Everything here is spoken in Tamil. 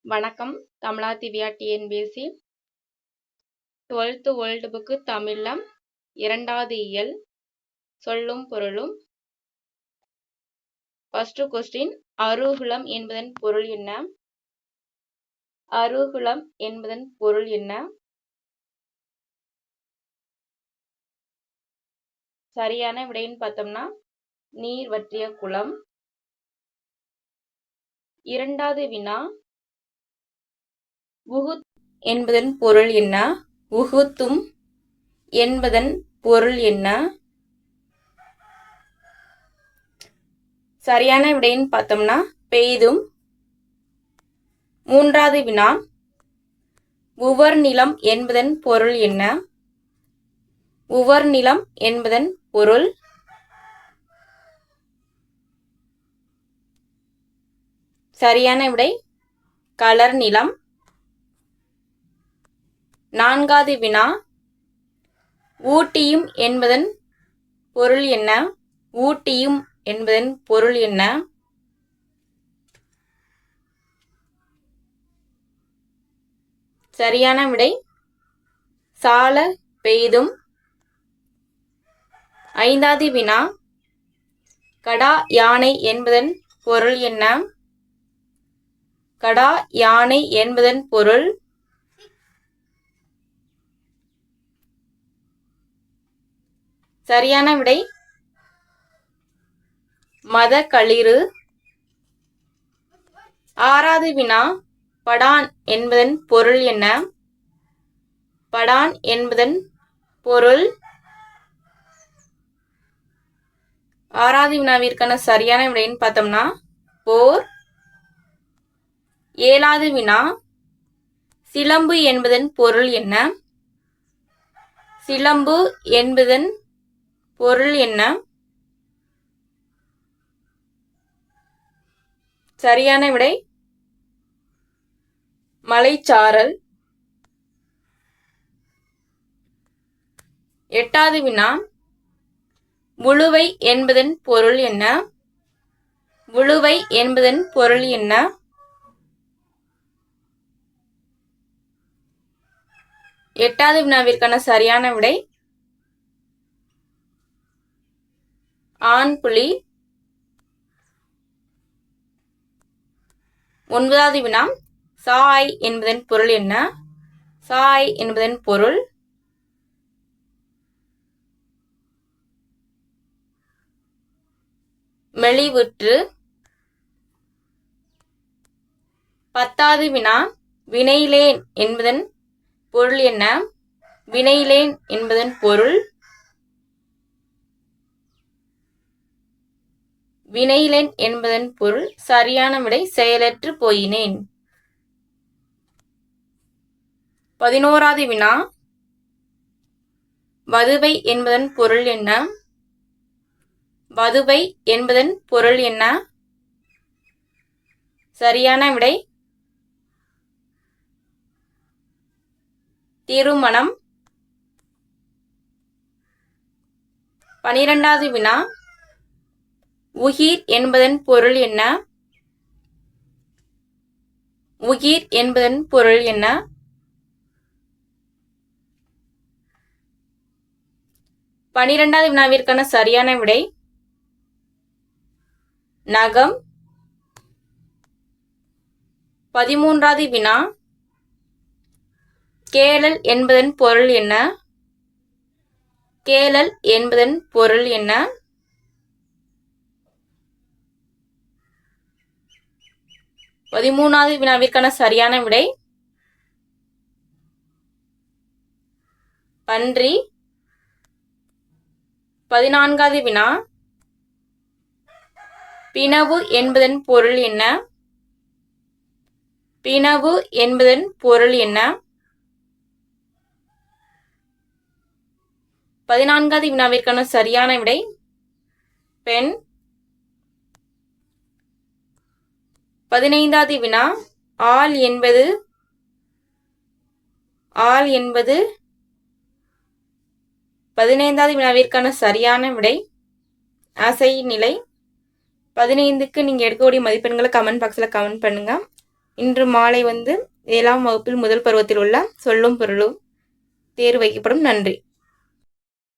வணக்கம். Kamala Divya TNPSC 12th world book தமிழ்ல 2வது இயல் சொல்லும் பொருளும். ஃபர்ஸ்ட் கொஸ்டின், அருகுளம் என்பதன் பொருள் என்ன? அருகுளம் என்பதன் பொருள் என்ன? சரியான விடைன்னு பார்த்தோம்னா நீர் வற்றிய குளம். இரண்டாவது வினா, உகுத் என்பதன் பொருள் என்ன? உகுத்தும் என்பதன் பொருள் என்ன? சரியான விடைன்னு பார்த்தோம்னா பெய்தும். மூன்றாவது வினா, உவர் நிலம் என்பதன் பொருள் என்ன? உவர் நிலம் என்பதன் பொருள் சரியான விடை கலர் நிலம். நான்காவது வினா, ஊட்டியும் என்பதன் பொருள் என்ன? ஊட்டியும் என்பதன் பொருள் என்ன? சரியான விடை சால பெய்தும். ஐந்தாவது வினா, கடா யானை என்பதன் பொருள் என்ன? கடா யானை என்பதன் பொருள் சரியான விடை மத களிறு. ஆறாவது வினா, படான் என்பதன் பொருள் என்ன? படான் என்பதன் பொருள் ஆறாவது வினாவிற்கான சரியான விடைன்னு பார்த்தோம்னா போர். ஏழாவது வினா, சிலம்பு என்பதன் பொருள் என்ன? சிலம்பு என்பதன் பொருள் என்ன? சரியான விடை மலைச்சாரல். எட்டாவது வினா, உழுவை என்பதன் பொருள் என்ன? உழுவை என்பதன் பொருள் என்ன? எட்டாவது வினாவிற்கான சரியான விடை ஆண் புலி. ஒன்பதாவது வினா, சாய் என்பதன் பொருள் என்ன? சாய் என்பதன் பொருள் மெலிவுற்று. பத்தாவது வினா, வினைலேன் என்பதன் பொருள் என்ன? வினைலேன் என்பதன் பொருள் வினைலேன் என்பதன் பொருள் சரியான விடை செயலற்று போயினேன். 11வது வினா, வதுவை என்பதன் பொருள் என்ன? வதுவை என்பதன் பொருள் என்ன? சரியான விடை திருமணம். 12வது வினா, உயிர் என்பதன் பொருள் என்ன? உயிர் என்பதன் பொருள் என்ன? பனிரெண்டாவது வினாவிற்கான சரியான விடை நகம். 13வது வினா, கேளல் என்பதன் பொருள் என்ன? கேளல் என்பதன் பொருள் என்ன? பதிமூணாவது வினாவிற்கான சரியான விடை பன்றி. 14வது வினா, பினவு என்பதன் பொருள் என்ன? பினவு என்பதன் பொருள் என்ன? 14வது வினாவிற்கான சரியான விடை பெண். 15வது வினா, ஆள் என்பது 15வது வினாவிற்கான சரியான விடை அசை நிலை. 15க்கு நீங்கள் எடுக்கக்கூடிய மதிப்பெண்களை கமெண்ட் பாக்ஸில் கமெண்ட் பண்ணுங்கள். இன்று மாலை 7ஆம் வகுப்பில் முதல் பருவத்தில் உள்ள சொல்லும் பொருளும் தேர்வு வைக்கப்படும். நன்றி.